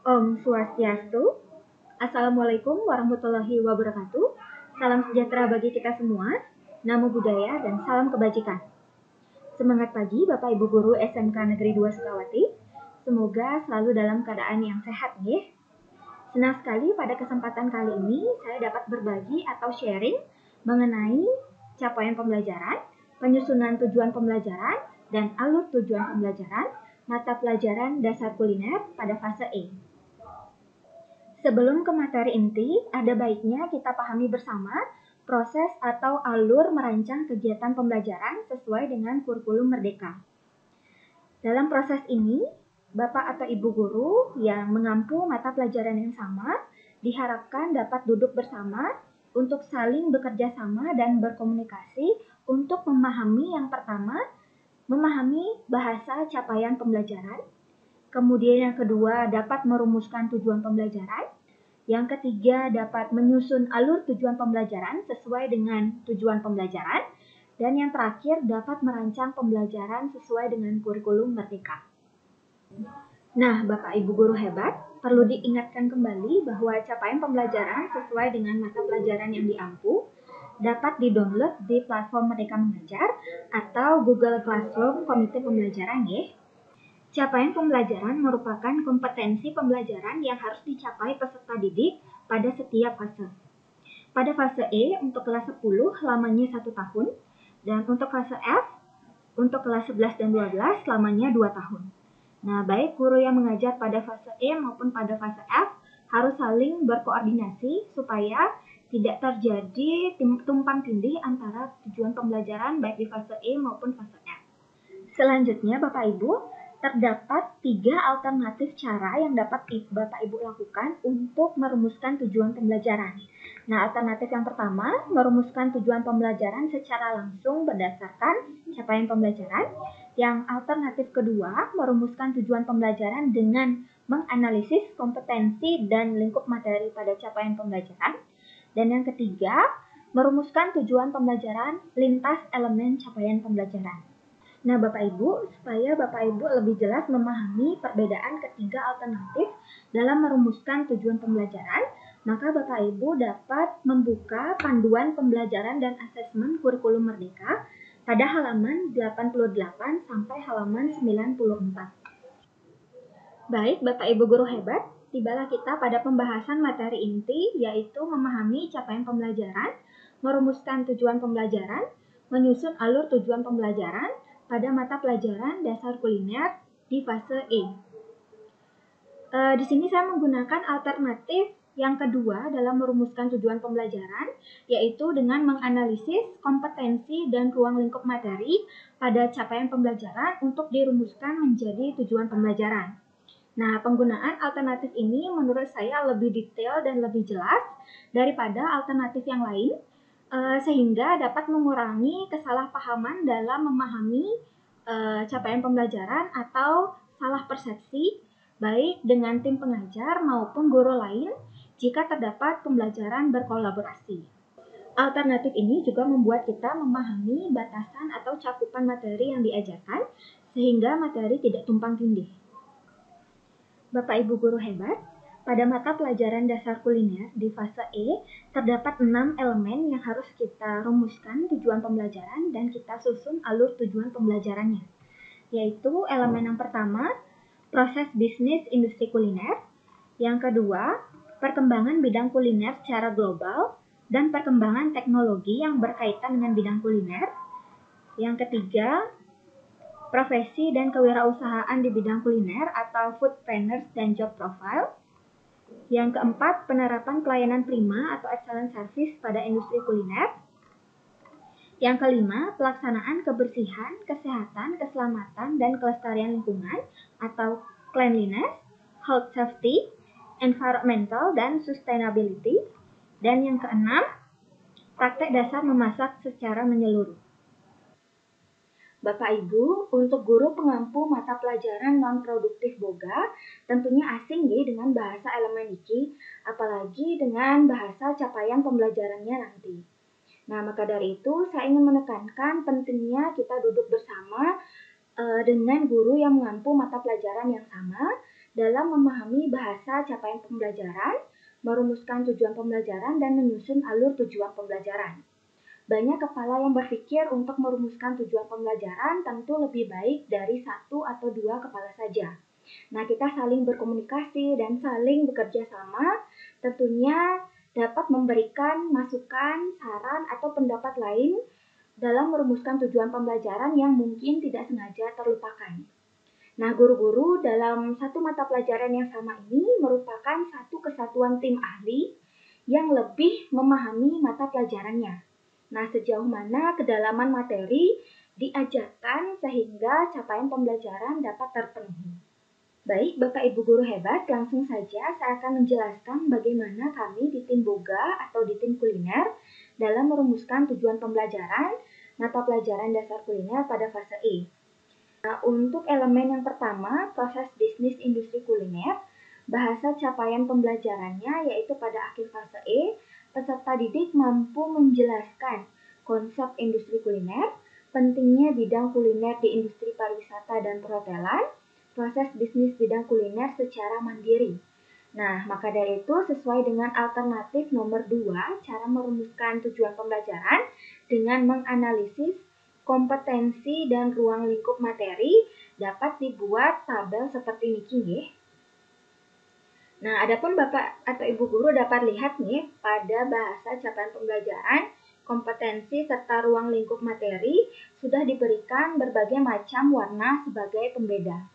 Om Swastiastu. Assalamualaikum warahmatullahi wabarakatuh. Salam sejahtera bagi kita semua. Namo Buddhaya dan salam kebajikan. Semangat pagi Bapak Ibu Guru SMK Negeri 2 Sukawati. Semoga selalu dalam keadaan yang sehat ya. Senang sekali pada kesempatan kali ini saya dapat berbagi atau sharing mengenai capaian pembelajaran, penyusunan tujuan pembelajaran, dan alur tujuan pembelajaran mata pelajaran dasar kuliner pada fase E. Sebelum ke materi inti, ada baiknya kita pahami bersama proses atau alur merancang kegiatan pembelajaran sesuai dengan kurikulum Merdeka. Dalam proses ini, Bapak atau Ibu guru yang mengampu mata pelajaran yang sama diharapkan dapat duduk bersama untuk saling bekerja sama dan berkomunikasi untuk memahami yang pertama, memahami bahasa capaian pembelajaran. Kemudian yang kedua, dapat merumuskan tujuan pembelajaran. Yang ketiga, dapat menyusun alur tujuan pembelajaran sesuai dengan tujuan pembelajaran. Dan yang terakhir, dapat merancang pembelajaran sesuai dengan kurikulum Merdeka. Nah, Bapak Ibu guru hebat, perlu diingatkan kembali bahwa capaian pembelajaran sesuai dengan mata pelajaran yang diampu dapat di-download di platform Merdeka Mengajar atau Google Classroom Komite Pembelajaran ya. Capaian pembelajaran merupakan kompetensi pembelajaran yang harus dicapai peserta didik pada setiap fase. Pada fase E untuk kelas 10 lamanya 1 tahun, dan untuk fase F untuk kelas 11 dan 12 lamanya 2 tahun. Nah, baik guru yang mengajar pada fase E maupun pada fase F harus saling berkoordinasi supaya tidak terjadi tumpang tindih antara tujuan pembelajaran baik di fase E maupun fase F. Selanjutnya, Bapak Ibu, terdapat 3 alternatif cara yang dapat Bapak Ibu lakukan untuk merumuskan tujuan pembelajaran. Nah, alternatif yang pertama, merumuskan tujuan pembelajaran secara langsung berdasarkan capaian pembelajaran. Yang alternatif kedua, merumuskan tujuan pembelajaran dengan menganalisis kompetensi dan lingkup materi pada capaian pembelajaran. Dan yang ketiga, merumuskan tujuan pembelajaran lintas elemen capaian pembelajaran. Nah, Bapak Ibu, supaya Bapak Ibu lebih jelas memahami perbedaan ketiga alternatif dalam merumuskan tujuan pembelajaran, maka Bapak Ibu dapat membuka panduan pembelajaran dan asesmen kurikulum Merdeka pada halaman 88 sampai halaman 94. Baik, Bapak Ibu guru hebat, tibalah kita pada pembahasan materi inti, yaitu memahami capaian pembelajaran, merumuskan tujuan pembelajaran, menyusun alur tujuan pembelajaran pada mata pelajaran dasar kuliner di fase E. Di sini saya menggunakan alternatif yang kedua dalam merumuskan tujuan pembelajaran, yaitu dengan menganalisis kompetensi dan ruang lingkup materi pada capaian pembelajaran untuk dirumuskan menjadi tujuan pembelajaran. Nah, penggunaan alternatif ini menurut saya lebih detail dan lebih jelas daripada alternatif yang lain, sehingga dapat mengurangi kesalahpahaman dalam memahami capaian pembelajaran atau salah persepsi baik dengan tim pengajar maupun guru lain jika terdapat pembelajaran berkolaborasi. Alternatif ini juga membuat kita memahami batasan atau cakupan materi yang diajarkan sehingga materi tidak tumpang tindih. Bapak Ibu guru hebat, pada mata pelajaran dasar kuliner di fase E terdapat 6 elemen yang harus kita rumuskan tujuan pembelajaran dan kita susun alur tujuan pembelajarannya. Yaitu elemen yang pertama, proses bisnis industri kuliner. Yang kedua, perkembangan bidang kuliner secara global dan perkembangan teknologi yang berkaitan dengan bidang kuliner. Yang ketiga, profesi dan kewirausahaan di bidang kuliner atau foodpreneurs dan job profile. Yang keempat, penerapan pelayanan prima atau excellent service pada industri kuliner. Yang kelima, pelaksanaan kebersihan, kesehatan, keselamatan, dan kelestarian lingkungan atau cleanliness, health safety, environmental, dan sustainability. Dan yang keenam, praktek dasar memasak secara menyeluruh. Bapak Ibu, untuk guru pengampu mata pelajaran non-produktif boga, tentunya asing ya dengan bahasa elemen iki, apalagi dengan bahasa capaian pembelajarannya nanti. Nah, maka dari itu saya ingin menekankan pentingnya kita duduk bersama dengan guru yang mengampu mata pelajaran yang sama dalam memahami bahasa capaian pembelajaran, merumuskan tujuan pembelajaran, dan menyusun alur tujuan pembelajaran. Banyak kepala yang berpikir untuk merumuskan tujuan pembelajaran tentu lebih baik dari satu atau dua kepala saja. Nah, kita saling berkomunikasi dan saling bekerja sama, tentunya dapat memberikan masukan, saran, atau pendapat lain dalam merumuskan tujuan pembelajaran yang mungkin tidak sengaja terlupakan. Nah, guru-guru dalam satu mata pelajaran yang sama ini merupakan satu kesatuan tim ahli yang lebih memahami mata pelajarannya. Nah, sejauh mana kedalaman materi diajarkan sehingga capaian pembelajaran dapat terpenuhi. Baik, Bapak Ibu guru hebat, langsung saja saya akan menjelaskan bagaimana kami di tim Boga atau di tim kuliner dalam merumuskan tujuan pembelajaran mata pelajaran dasar kuliner pada fase E. Nah, untuk elemen yang pertama, proses bisnis industri kuliner, bahasa capaian pembelajarannya yaitu pada akhir fase E, peserta didik mampu menjelaskan konsep industri kuliner, pentingnya bidang kuliner di industri pariwisata dan perhotelan, proses bisnis bidang kuliner secara mandiri. Nah, maka dari itu sesuai dengan alternatif nomor 2, cara merumuskan tujuan pembelajaran dengan menganalisis kompetensi dan ruang lingkup materi dapat dibuat tabel seperti ini. Nah, adapun Bapak atau Ibu guru dapat lihat nih pada bahasa capaian pembelajaran, kompetensi serta ruang lingkup materi sudah diberikan berbagai macam warna sebagai pembeda.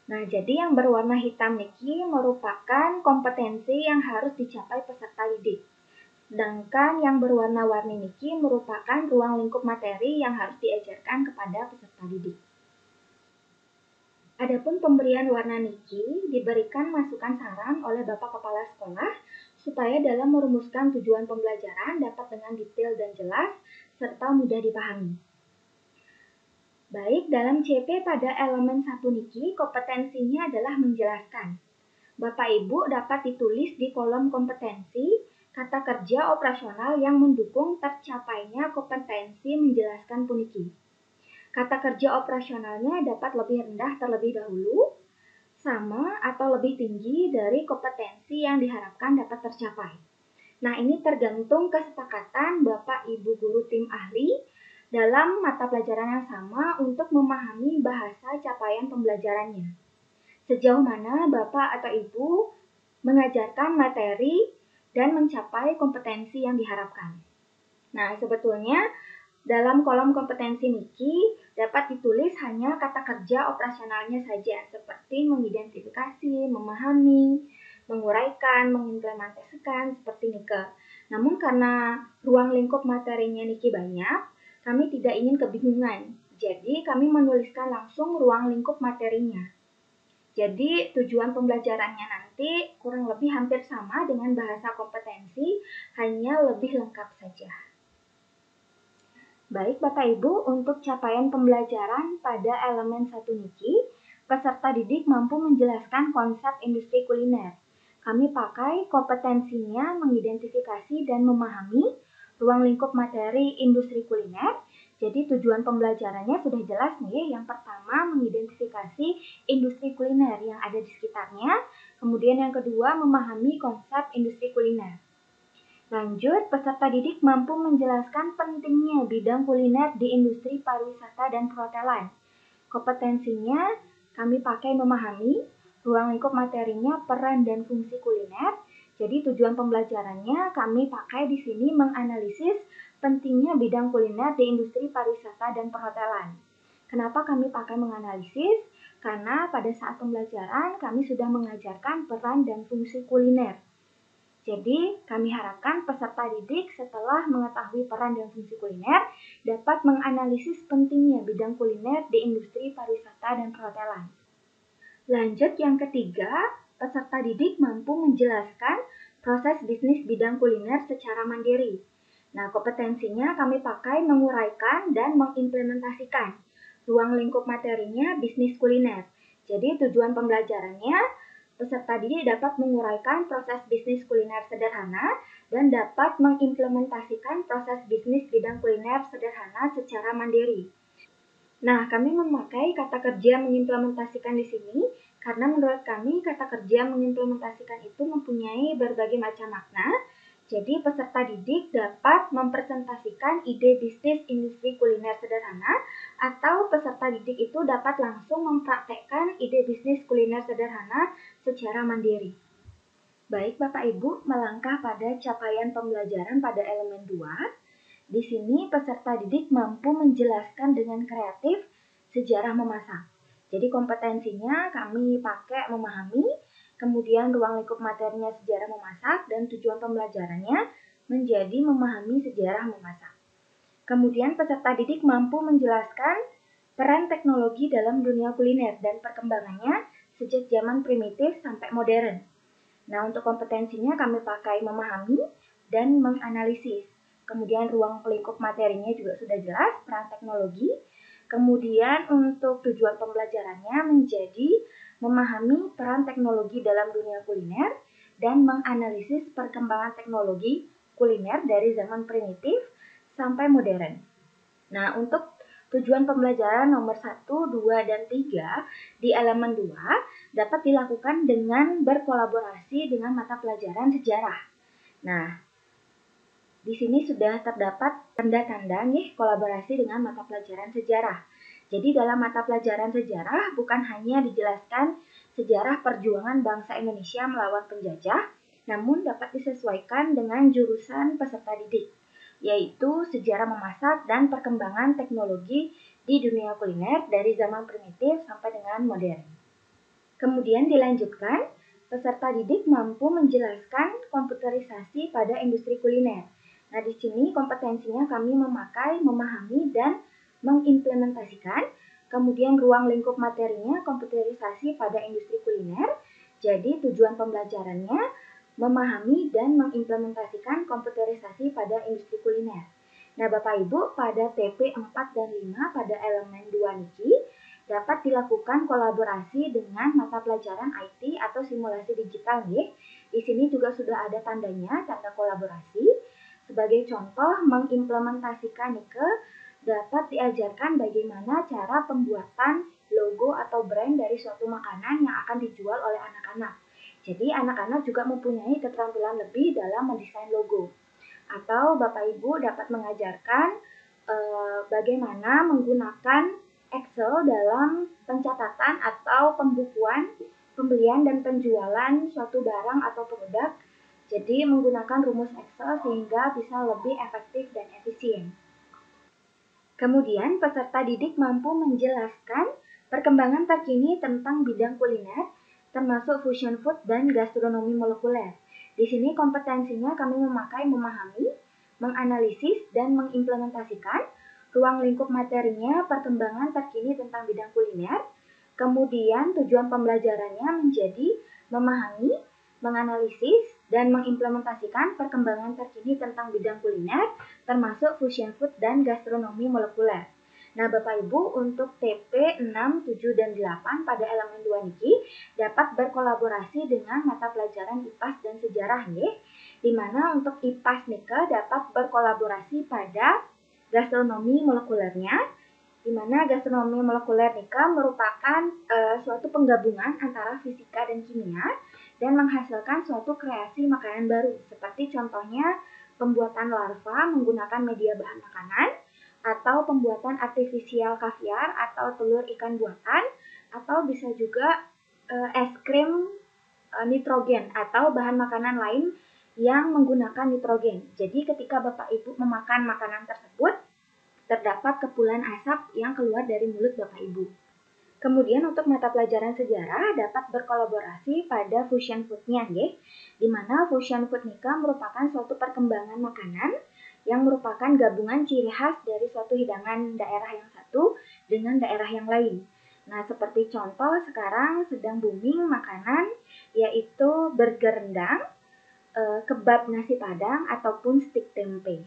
Nah, jadi yang berwarna hitam niki merupakan kompetensi yang harus dicapai peserta didik. Sedangkan yang berwarna-warni niki merupakan ruang lingkup materi yang harus diajarkan kepada peserta didik. Adapun pemberian warna niki diberikan masukan saran oleh Bapak Kepala Sekolah supaya dalam merumuskan tujuan pembelajaran dapat dengan detail dan jelas serta mudah dipahami. Baik, dalam CP pada elemen 1 niki kompetensinya adalah menjelaskan. Bapak Ibu dapat ditulis di kolom kompetensi kata kerja operasional yang mendukung tercapainya kompetensi menjelaskan puniki. Kata kerja operasionalnya dapat lebih rendah terlebih dahulu, sama atau lebih tinggi dari kompetensi yang diharapkan dapat tercapai. Nah, ini tergantung kesepakatan Bapak Ibu guru tim ahli dalam mata pelajaran yang sama untuk memahami bahasa capaian pembelajarannya. Sejauh mana Bapak atau Ibu mengajarkan materi dan mencapai kompetensi yang diharapkan. Nah, sebetulnya dalam kolom kompetensi niki dapat ditulis hanya kata kerja operasionalnya saja, seperti mengidentifikasi, memahami, menguraikan, mengimplementasikan, seperti nike. Namun karena ruang lingkup materinya niki banyak, kami tidak ingin kebingungan. Jadi kami menuliskan langsung ruang lingkup materinya. Jadi tujuan pembelajarannya nanti kurang lebih hampir sama dengan bahasa kompetensi, hanya lebih lengkap saja. Baik Bapak Ibu, untuk capaian pembelajaran pada elemen 1 niki, peserta didik mampu menjelaskan konsep industri kuliner. Kami pakai kompetensinya mengidentifikasi dan memahami ruang lingkup materi industri kuliner. Jadi tujuan pembelajarannya sudah jelas nih. Yang pertama, mengidentifikasi industri kuliner yang ada di sekitarnya. Kemudian yang kedua, memahami konsep industri kuliner. Lanjut, peserta didik mampu menjelaskan pentingnya bidang kuliner di industri pariwisata dan perhotelan. Kompetensinya kami pakai memahami ruang lingkup materinya, peran dan fungsi kuliner. Jadi tujuan pembelajarannya kami pakai di sini menganalisis pentingnya bidang kuliner di industri pariwisata dan perhotelan. Kenapa kami pakai menganalisis? Karena pada saat pembelajaran kami sudah mengajarkan peran dan fungsi kuliner. Jadi, kami harapkan peserta didik setelah mengetahui peran dan fungsi kuliner dapat menganalisis pentingnya bidang kuliner di industri pariwisata dan perhotelan. Lanjut yang ketiga, peserta didik mampu menjelaskan proses bisnis bidang kuliner secara mandiri. Nah, kompetensinya kami pakai menguraikan dan mengimplementasikan ruang lingkup materinya bisnis kuliner. Jadi tujuan pembelajarannya, peserta didik dapat menguraikan proses bisnis kuliner sederhana dan dapat mengimplementasikan proses bisnis bidang kuliner sederhana secara mandiri. Nah, kami memakai kata kerja mengimplementasikan di sini Karena menurut kami kata kerja mengimplementasikan itu mempunyai berbagai macam makna. Jadi peserta didik dapat mempresentasikan ide bisnis industri kuliner sederhana atau peserta didik itu dapat langsung mempraktekkan ide bisnis kuliner sederhana secara mandiri. Baik Bapak Ibu, melangkah pada capaian pembelajaran pada elemen 2. Di sini peserta didik mampu menjelaskan dengan kreatif sejarah memasak. Jadi kompetensinya kami pakai memahami, kemudian ruang lingkup materinya sejarah memasak, dan tujuan pembelajarannya menjadi memahami sejarah memasak. Kemudian peserta didik mampu menjelaskan peran teknologi dalam dunia kuliner dan perkembangannya sejak zaman primitif sampai modern. Nah, untuk kompetensinya kami pakai memahami dan menganalisis. Kemudian ruang lingkup materinya juga sudah jelas, peran teknologi. Kemudian untuk tujuan pembelajarannya menjadi memahami peran teknologi dalam dunia kuliner dan menganalisis perkembangan teknologi kuliner dari zaman primitif sampai modern. Nah, untuk tujuan pembelajaran nomor 1, 2, dan 3 di elemen 2 dapat dilakukan dengan berkolaborasi dengan mata pelajaran sejarah. Nah, di sini sudah terdapat tanda-tanda nih kolaborasi dengan mata pelajaran sejarah. Jadi dalam mata pelajaran sejarah bukan hanya dijelaskan sejarah perjuangan bangsa Indonesia melawan penjajah, namun dapat disesuaikan dengan jurusan peserta didik, yaitu sejarah memasak dan perkembangan teknologi di dunia kuliner dari zaman primitif sampai dengan modern. Kemudian dilanjutkan, peserta didik mampu menjelaskan komputerisasi pada industri kuliner. Nah, di sini kompetensinya kami memakai, memahami, dan mengimplementasikan. Kemudian ruang lingkup materinya komputerisasi pada industri kuliner. Jadi tujuan pembelajarannya memahami dan mengimplementasikan komputerisasi pada industri kuliner. Nah, Bapak Ibu, pada TP 4 dan 5 pada elemen 2 niki dapat dilakukan kolaborasi dengan mata pelajaran IT atau simulasi digital nih. Di sini juga sudah ada tandanya, tanda kolaborasi. Sebagai contoh, mengimplementasikan Nike dapat diajarkan bagaimana cara pembuatan logo atau brand dari suatu makanan yang akan dijual oleh anak-anak. Jadi anak-anak juga mempunyai keterampilan lebih dalam mendesain logo. Atau Bapak Ibu dapat mengajarkan bagaimana menggunakan Excel dalam pencatatan atau pembukuan pembelian dan penjualan suatu barang atau produk. Jadi menggunakan rumus Excel sehingga bisa lebih efektif dan efisien. Kemudian peserta didik mampu menjelaskan perkembangan terkini tentang bidang kuliner, termasuk fusion food dan gastronomi molekuler. Di sini kompetensinya kami memakai memahami, menganalisis, dan mengimplementasikan ruang lingkup materinya perkembangan terkini tentang bidang kuliner. Kemudian tujuan pembelajarannya menjadi memahami, menganalisis, dan mengimplementasikan perkembangan terkini tentang bidang kuliner, termasuk fusion food dan gastronomi molekuler. Nah, Bapak Ibu, untuk TP 6, 7, dan 8 pada elemen 2 niki dapat berkolaborasi dengan mata pelajaran IPAS dan sejarah nih, di mana untuk IPAS nika dapat berkolaborasi pada gastronomi molekulernya, di mana gastronomi molekuler nika merupakan suatu penggabungan antara fisika dan kimia dan menghasilkan suatu kreasi makanan baru, seperti contohnya pembuatan larva menggunakan media bahan makanan, atau pembuatan artifisial kaviar atau telur ikan buatan, atau bisa juga es krim nitrogen atau bahan makanan lain yang menggunakan nitrogen. Jadi ketika Bapak Ibu memakan makanan tersebut, terdapat kepulan asap yang keluar dari mulut Bapak Ibu. Kemudian untuk mata pelajaran sejarah dapat berkolaborasi pada fusion food-nya, di mana fusion food nika merupakan suatu perkembangan makanan yang merupakan gabungan ciri khas dari suatu hidangan daerah yang satu dengan daerah yang lain. Nah, seperti contoh sekarang sedang booming makanan yaitu burger rendang, kebab nasi padang, ataupun stik tempe.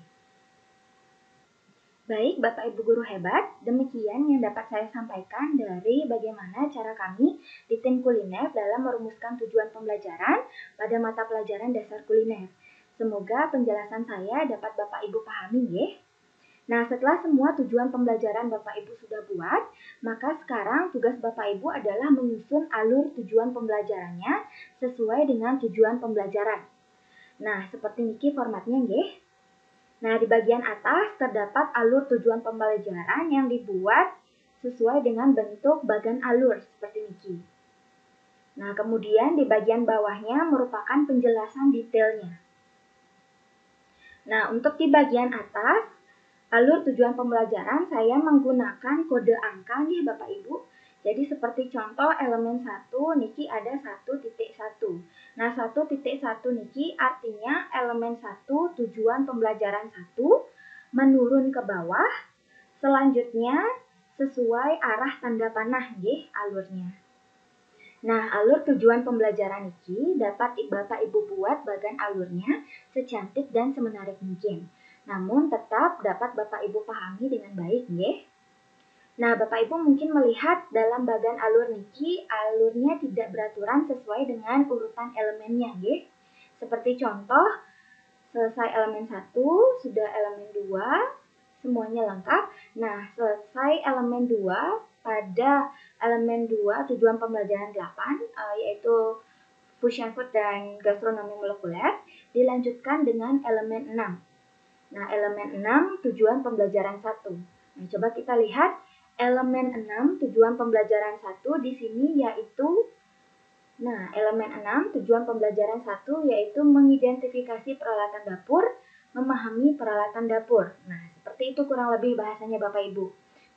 Baik, Bapak Ibu Guru hebat, demikian yang dapat saya sampaikan dari bagaimana cara kami di tim kuliner dalam merumuskan tujuan pembelajaran pada mata pelajaran dasar kuliner. Semoga penjelasan saya dapat Bapak Ibu pahami, ya. Nah, setelah semua tujuan pembelajaran Bapak Ibu sudah buat, maka sekarang tugas Bapak Ibu adalah menyusun alur tujuan pembelajarannya sesuai dengan tujuan pembelajaran. Nah, seperti niki formatnya nggih. Nah, di bagian atas terdapat alur tujuan pembelajaran yang dibuat sesuai dengan bentuk bagan alur seperti niki. Nah, kemudian di bagian bawahnya merupakan penjelasan detailnya. Nah, untuk di bagian atas alur tujuan pembelajaran saya menggunakan kode angka nih Bapak Ibu. Jadi seperti contoh elemen 1 niki ada 1.1. Nah 1.1 niki artinya elemen 1 tujuan pembelajaran 1 menurun ke bawah. Selanjutnya sesuai arah tanda panah nggih alurnya. Nah, alur tujuan pembelajaran niki dapat Bapak Ibu buat bagan alurnya secantik dan semenarik mungkin. Namun tetap dapat Bapak Ibu pahami dengan baik, nggih. Nah, Bapak Ibu mungkin melihat dalam bagan alur niki, alurnya tidak beraturan sesuai dengan urutan elemennya, nggih. Seperti contoh, selesai elemen 1, sudah elemen 2, semuanya lengkap. Nah, selesai elemen 2, pada elemen 2 tujuan pembelajaran 8, yaitu Fusion Food dan Gastronomi Molekuler, dilanjutkan dengan elemen 6. Nah, elemen 6 tujuan pembelajaran 1. Nah, coba kita lihat elemen 6 tujuan pembelajaran 1 di sini yaitu elemen 6 tujuan pembelajaran 1 yaitu mengidentifikasi peralatan dapur, memahami peralatan dapur. Nah, seperti itu kurang lebih bahasanya Bapak Ibu.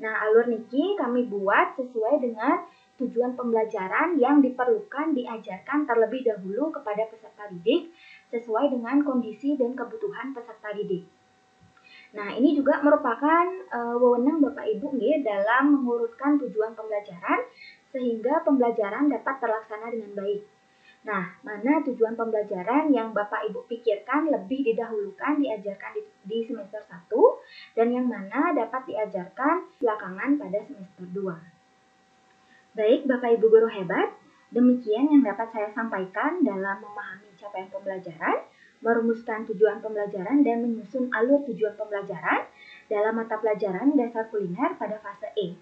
Nah, alur niki kami buat sesuai dengan tujuan pembelajaran yang diperlukan diajarkan terlebih dahulu kepada peserta didik sesuai dengan kondisi dan kebutuhan peserta didik. Nah, ini juga merupakan wewenang Bapak Ibu nggih dalam mengurutkan tujuan pembelajaran sehingga pembelajaran dapat terlaksana dengan baik. Nah, mana tujuan pembelajaran yang Bapak Ibu pikirkan lebih didahulukan diajarkan di semester 1 dan yang mana dapat diajarkan belakangan pada semester 2. Baik, Bapak Ibu guru hebat, demikian yang dapat saya sampaikan dalam memahami capaian pembelajaran, merumuskan tujuan pembelajaran dan menyusun alur tujuan pembelajaran dalam mata pelajaran dasar kuliner pada fase E.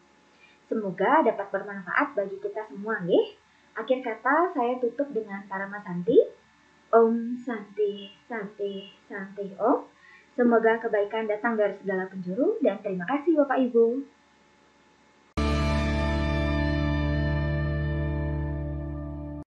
Semoga dapat bermanfaat bagi kita semua, nggih. Akhir kata saya tutup dengan Parama Santi. Om Santi, Santi, Santi Om. Semoga kebaikan datang dari segala penjuru dan terima kasih Bapak Ibu.